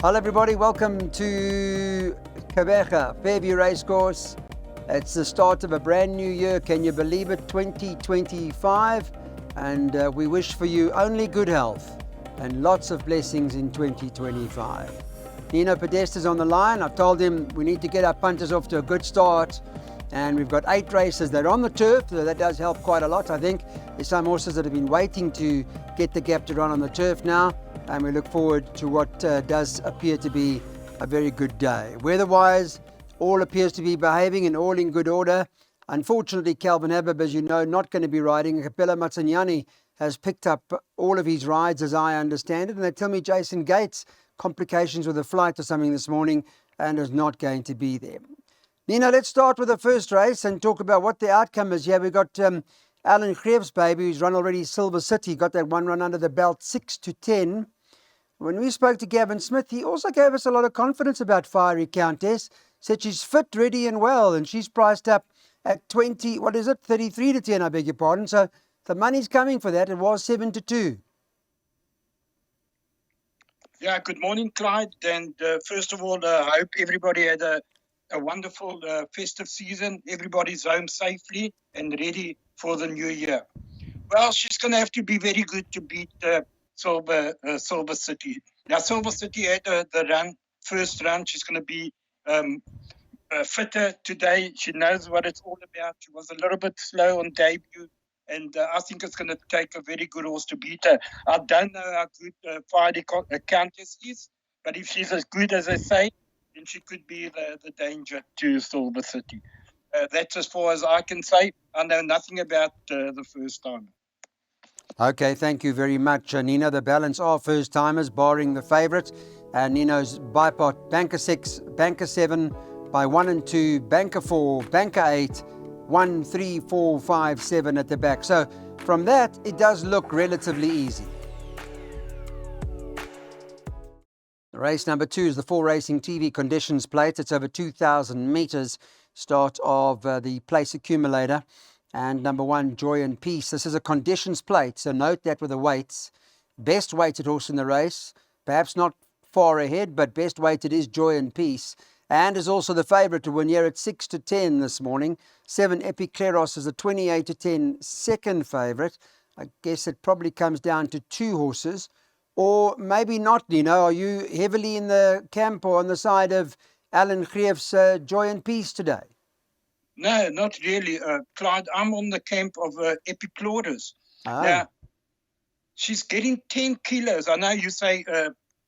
Hello everybody, welcome to Kabeja, Fairview Racecourse. It's the start of a brand new year, can you believe it, 2025. And we wish for you only good health and lots of blessings in 2025. Nino Podesta's on the line. I told him we need to get our punters off to a good start. And we've got 8 races that are on the turf, so that does help quite a lot. I think there's some horses that have been waiting to get the gap to run on the turf now. And we look forward to what does appear to be a very good day. Weather-wise, all appears to be behaving and all in good order. Unfortunately, Calvin Habib, as you know, not going to be riding. Capella Mazzaniani has picked up all of his rides, as I understand it. And they tell me Jason Gates, complications with a flight or something this morning, and is not going to be there. Nina, let's start with the first race and talk about what the outcome is. Yeah, we've got Alan Greaves, baby, who's run already Silver City, got that one run under the belt, 6-10. When we spoke to Gavin Smith, he also gave us a lot of confidence about Fiery Countess, said she's fit, ready and well, and she's priced up at 33-10, I beg your pardon. So the money's coming for that. It was 7-2. Yeah, good morning, Clyde. And first of all, I hope everybody had a wonderful festive season. Everybody's home safely and ready for the new year. Well, she's going to have to be very good to beat Silver City. Now, Silver City had the first run. She's going to be fitter today. She knows what it's all about. She was a little bit slow on debut. And I think it's going to take a very good horse to beat her. I don't know how good Fiery Countess is, but if she's as good as they say, then she could be the danger to Silver City. That's as far as I can say. I know nothing about the first time. Okay, thank you very much, Nino. The balance are first-timers, barring the favourite. Nino's Bipot, Banker 6, Banker 7, by 1 and 2, Banker 4, Banker 8, 1, 3, 4, 5, 7 at the back. So from that, it does look relatively easy. Race number 2 is the Full Racing TV Conditions Plate. It's over 2,000 metres, start of the place accumulator. And number 1, Joy and Peace. This is a conditions plate, so note that with the weights. Best weighted horse in the race, perhaps not far ahead, but best weighted is Joy and Peace. And is also the favourite to win here at 6-10 this morning. 7, Epicleros is a 28-10 second favourite. I guess it probably comes down to 2 horses. Or maybe not, Nino. Are you heavily in the camp or on the side of Alan Greaves' Joy and Peace today? No, not really, Clyde. I'm on the camp of Epicleros. Oh. Now, she's getting 10 kilos. I know you say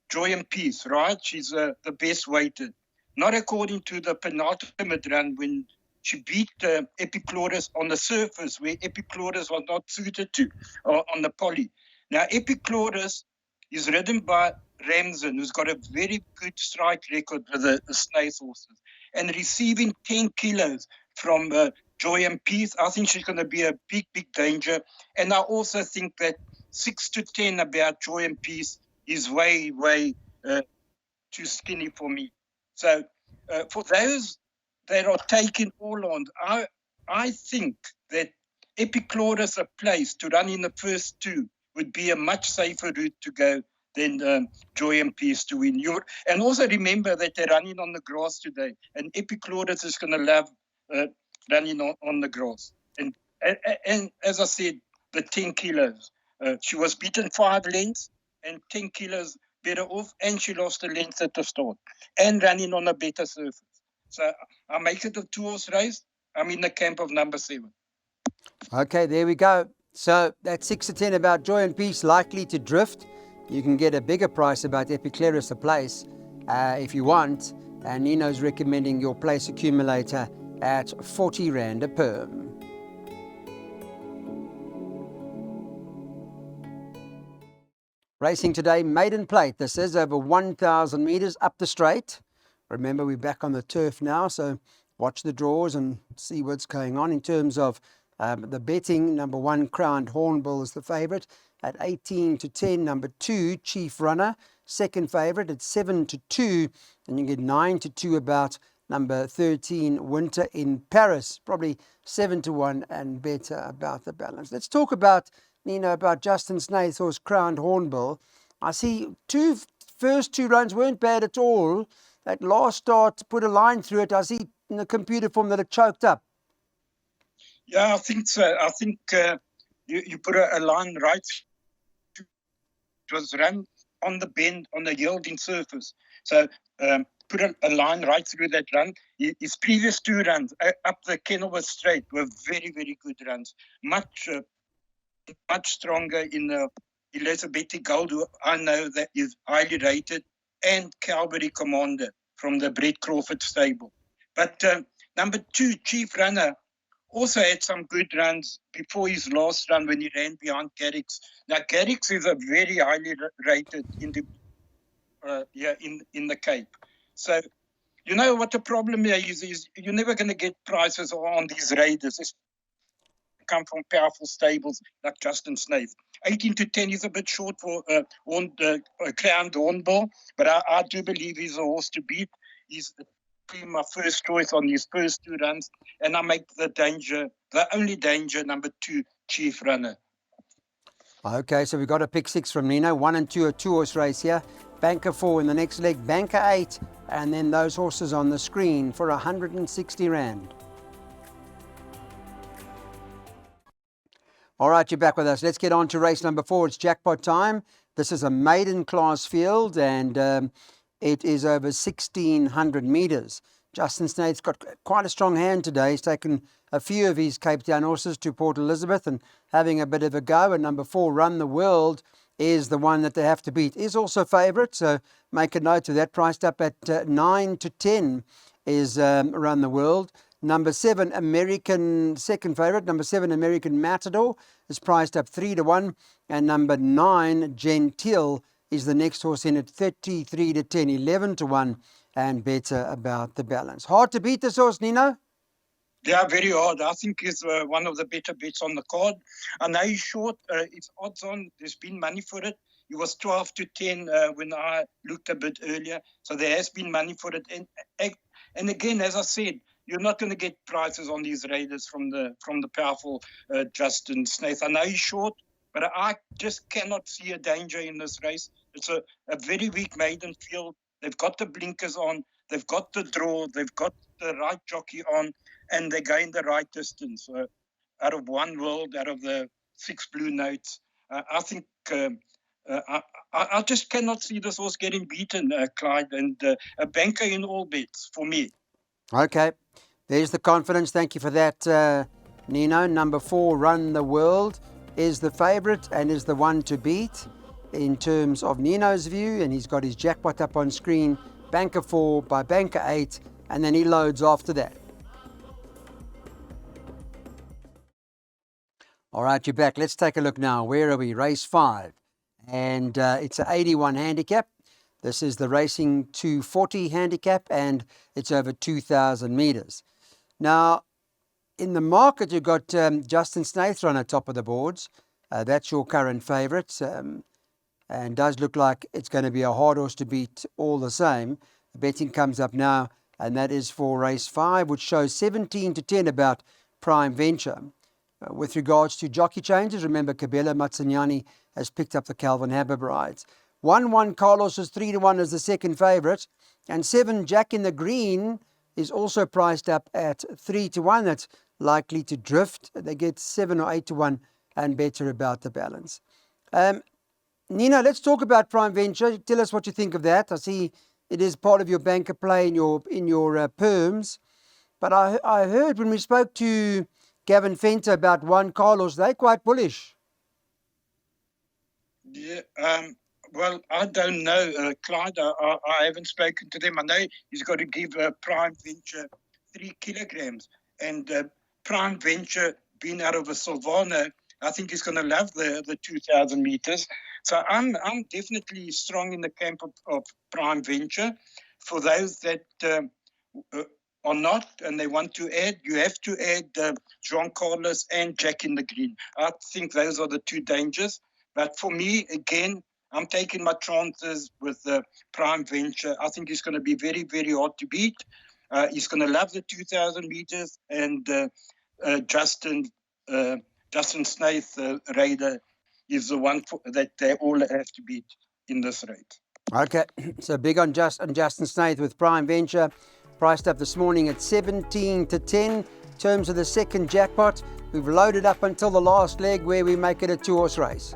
Joy and Peace, right? She's the best weighted. Not according to the penultimate run when she beat Epicleros on the surface where Epicleros was not suited to, on the poly. Now, Epicleros is ridden by Ramzan, who's got a very good strike record with the Snaith horses, and receiving 10 kilos from Joy and Peace. I think she's going to be a big, big danger. And I also think that 6-10 about Joy and Peace is way, way too skinny for me. So for those that are taking all on, I think that Epicleros a place to run in the first 2 would be a much safer route to go than Joy and Peace to win. And also remember that they're running on the grass today, and Epicleros is going to love running on the grass. And as I said, the 10 kilos. She was beaten 5 lengths and 10 kilos better off, and she lost a length at the start and running on a better surface. So I make it a 2-horse race. I'm in the camp of number 7. Okay, there we go. So that 6-10 about Joy and Peace likely to drift. You can get a bigger price about Epicleros a place if you want. And Nino's recommending your place accumulator at 40 Rand a perm. Racing today, maiden plate. This is over 1,000 metres up the straight. Remember, we're back on the turf now, so watch the draws and see what's going on in terms of the betting. Number 1, Crowned Hornbill is the favourite at 18-10. Number 2, Chief Runner, second favourite at 7-2. And you get 9-2 about number 13, Winter in Paris. Probably 7-1 and better about the balance. Let's talk about, Nino, about Justin Snaith's horse, Crowned Hornbill. I see 2 first 2 runs weren't bad at all. That last start put a line through it. I see in the computer form that it choked up. Yeah, I think so. I think you put a line right. It was run on the bend, on the yielding surface. So put a line right through that run. His previous 2 runs up the Kenilworth Straight were very, very good runs. Much stronger in the Elizabeth Gold, who I know that is highly rated, and Calvary Commander from the Brett Crawford stable. But number 2, Chief Runner, also had some good runs before his last run when he ran behind Garrix. Now, Garrix is a very highly rated in the Cape. So, you know what the problem here is you're never going to get prices on these raiders. It's come from powerful stables like Justin Snaith. 18-10 is a bit short for Crown Hornbill, but I do believe he's a horse to beat. He's my first choice on his first 2 runs, and I make the only danger, number 2, Chief Runner. Okay, so we've got a pick 6 from Nino. 1 and 2, a 2-horse race here. Banker 4 in the next leg, Banker 8, and then those horses on the screen for 160 Rand. All right, you're back with us. Let's get on to race number 4. It's jackpot time. This is a maiden class field, and it is over 1,600 metres. Justin Snaith's got quite a strong hand today. He's taken a few of his Cape Town horses to Port Elizabeth and having a bit of a go. And number 4, Run the World, is the one that they have to beat. Is also favourite, so make a note of that. Priced up at 9-10 is Run the World. Number 7, American, second favourite. Number 7, American Matador, is priced up 3-1. And number 9, Gentile, is the next horse in at 33-10, 11-1, and better about the balance. Hard to beat this horse, Nino? Yeah, very hard. I think he's one of the better bets on the card. I know he's short. It's odds on. There's been money for it. It was 12-10 when I looked a bit earlier. So there has been money for it. And again, as I said, you're not going to get prices on these raiders from the powerful Justin Snaith. I know he's short, but I just cannot see a danger in this race. It's a very weak maiden field. They've got the blinkers on. They've got the draw. They've got the right jockey on. And they're going the right distance. Out of One World, out of the 6 Blue Notes, I think I just cannot see this horse getting beaten, Clyde, and a banker in all bets for me. Okay, there's the confidence. Thank you for that, Nino. Number 4, Run the World, is the favourite and is the one to beat in terms of Nino's view, and he's got his jackpot up on screen. Banker 4 by Banker 8, and then he loads after that. All right, you're back. Let's take a look now. Where are we? Race 5. And it's an 81 handicap. This is the Racing 240 handicap, and it's over 2,000 metres. Now, in the market, you've got Justin Snaith on the top of the boards. That's your current favourite. And does look like it's going to be a hard horse to beat all the same. The betting comes up now, and that is for race 5, which shows 17-10 about Prime Venture. With regards to jockey changes, remember Kabela Matsanyani has picked up the Calvin Habib rides. 1-1 Carlos is 3-1 as the second favourite, and 7 Jack in the Green is also priced up at 3-1. That's likely to drift. They get 7 or 8-1 and better about the balance. Nino, let's talk about Prime Venture. Tell us what you think of that. I see it is part of your banker play in your perms, but I heard when we spoke to Gavin Fenter about Juan Carlos, they're quite bullish. Yeah, well, I don't know, Clyde. I haven't spoken to them. I know he's got to give Prime Venture 3 kilograms. And Prime Venture, being out of a Silvano, I think he's going to love the 2,000 meters. So I'm definitely strong in the camp of Prime Venture. For those that are not and they want to add, you have to add Juan Carlos and Jack in the Green. I think those are the 2 dangers. But for me, again, I'm taking my chances with Prime Venture. I think he's going to be very, very hard to beat. He's going to love the 2,000 meters, and Justin Snaith, Raider, is the one that they all have to beat in this race. Okay, so big on Justin Snaith with Prime Venture, priced up this morning at 17 to 10. In terms of the second jackpot, we've loaded up until the last leg where we make it a 2-horse race.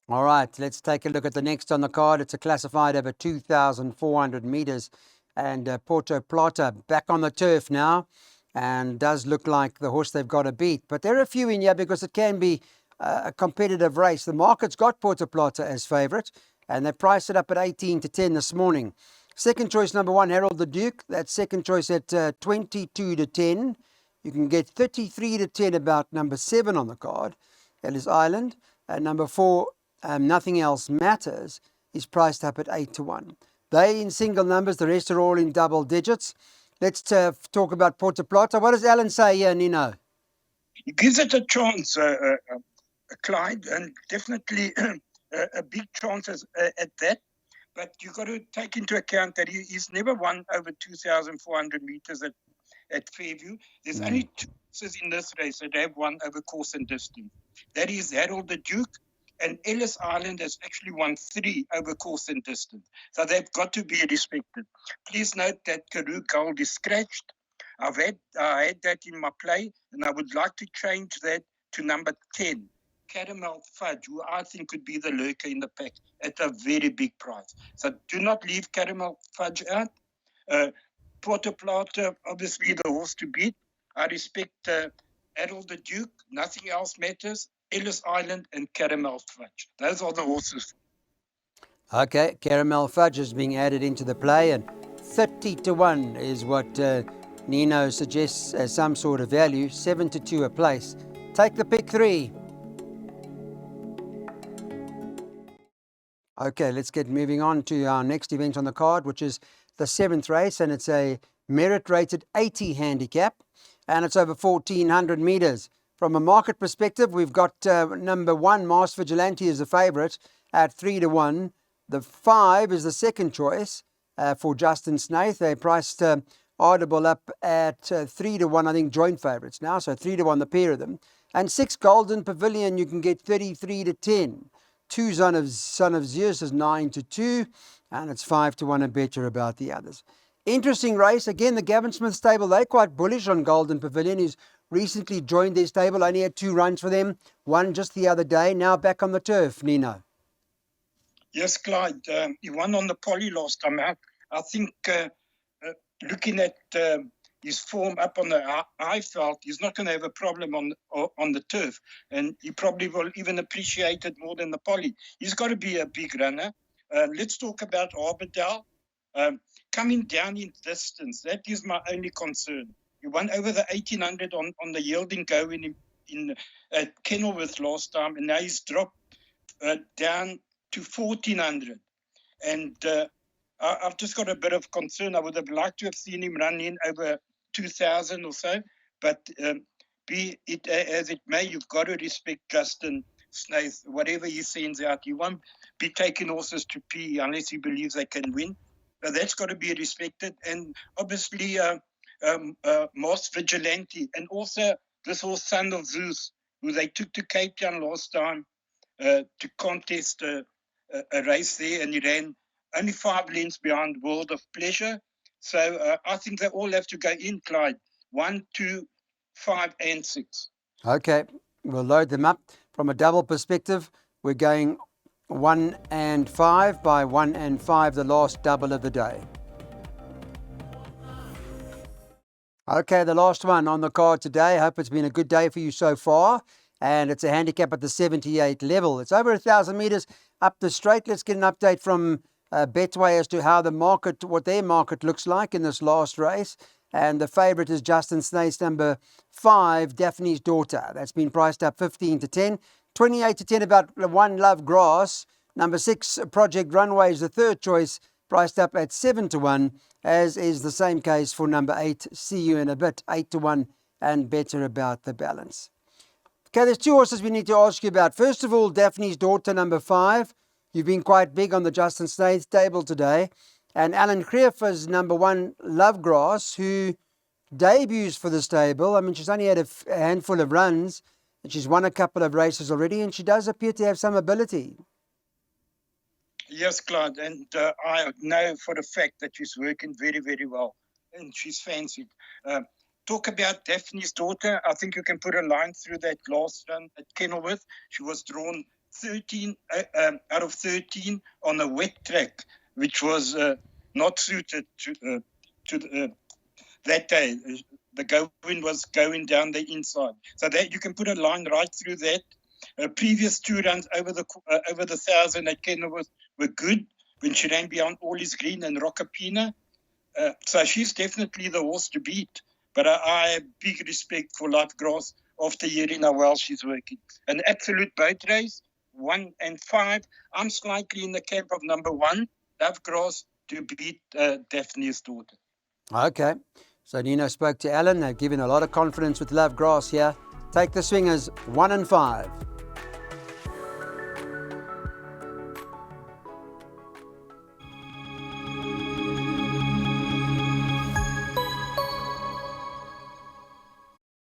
All right, let's take a look at the next on the card. It's a classified over 2,400 meters, and Porto Plata back on the turf now, and does look like the horse they've got to beat. But there are a few in here because it can be a competitive race. The market's got Porto Plata as favourite, and they priced it up at 18 to 10 this morning. Second choice, number 1, Harold the Duke. That's second choice at 22 to 10. You can get 33 to 10 about number 7 on the card, Ellis Island. And number 4, Nothing Else Matters, is priced up at 8 to 1. They in single numbers, the rest are all in double digits. Let's talk about Porto Plata. What does Alan say here, Nino? He gives it a chance, Clyde, and definitely a big chance at that. But you've got to take into account that he's never won over 2,400 meters at Fairview. There's only 2 horses in this race that have won over course and distance. That is Harold the Duke, and Ellis Island has actually won 3 over course and distance. So they've got to be respected. Please note that Karoo Gold is scratched. I had that in my play, and I would like to change that to number 10, Caramel Fudge, who I think could be the lurker in the pack at a very big price. So do not leave Caramel Fudge out. Porto Plata, obviously the horse to beat. I respect Harold the Duke, Nothing Else Matters, Ellis Island, and Caramel Fudge. Those are the horses. Okay, Caramel Fudge is being added into the play, and 30 to 1 is what Nino suggests as some sort of value. 7 to 2 a place. Take the pick 3. Okay, let's get moving on to our next event on the card, which is the 7th race, and it's a merit-rated 80 handicap, and it's over 1,400 meters. From a market perspective, we've got number 1, Mars Vigilante, is the favourite at 3 to 1. The 5 is the second choice for Justin Snaith. They priced Audible up at 3 to 1, I think joint favourites now, so 3 to 1 the pair of them. And 6, Golden Pavilion, you can get 33 to 10. 2, Son of Zeus is 9 to 2, and it's 5 to 1 and better about the others. Interesting race. Again, the Gavin Smith stable, they're quite bullish on Golden Pavilion, who's recently joined their stable. Only had 2 runs for them, one just the other day, now back on the turf, Nino. Yes, Clyde. He won on the poly last time out. I think looking at his form up on the Highveld, he's not going to have a problem on the turf, and he probably will even appreciate it more than the poly. He's got to be a big runner. Let's talk about Arbadell. Coming down in distance, that is my only concern. He won over the 1,800 on the yielding go in at Kenilworth last time, and now he's dropped down to 1,400. And I've just got a bit of concern. I would have liked to have seen him run in over 2,000 or so, but be it as it may, you've got to respect Justin Snaith. Whatever he sends out, he won't be taking horses to P unless he believes they can win. So that's got to be respected. And obviously, Mars Vigilante, and also this horse Son of Zeus, who they took to Cape Town last time to contest a race there, and he ran only 5 lengths behind World of Pleasure. So I think they all have to go in, Clyde. 1, 2, 5, and 6. Okay, we'll load them up. From a double perspective, we're going 1 and 5 by 1 and 5, the last double of the day. Okay, the last one on the card today. I hope it's been a good day for you so far. And it's a handicap at the 78 level. It's over 1,000 meters up the straight. Let's get an update from Betway as to how the market, what their market looks like in this last race. And the favourite is Justin Snaith's number 5, Daphne's Daughter. That's been priced up 15 to 10. 28 to 10 about One Love Grass. Number 6, Project Runway is the third choice, priced up at 7 to 1, as is the same case for number 8, See You in a Bit, 8 to 1, and better about the balance. Okay, there's 2 horses we need to ask you about. First of all, Daphne's Daughter, number 5. You've been quite big on the Justin Snaith stable today. And Alan Creefer's number 1, Lovegrass, who debuts for the stable. I mean, she's only had a handful of runs And she's won a couple of races already, and she does appear to have some ability. Yes, Clyde, and I know for a fact that she's working very, very well, and she's fancied. Talk about Daphne's daughter. I think you can put a line through that last run at Kenilworth. She was drawn 13 out of 13 on a wet track, which was not suited to that day. The wind was going down the inside, so that you can put a line right through that. Previous 2 runs over the 1,000 at Kenilworth were good when she ran beyond Always Green and Rockapina. So she's definitely the horse to beat. But I have big respect for Lifegrass after hearing how well she's working. An absolute boat race, 1 and 5. I'm slightly in the camp of number 1, Lifegrass, to beat Daphne's daughter. Okay. So Nino spoke to Alan. They've given a lot of confidence with Love Grass here. Take the swingers 1 and 5.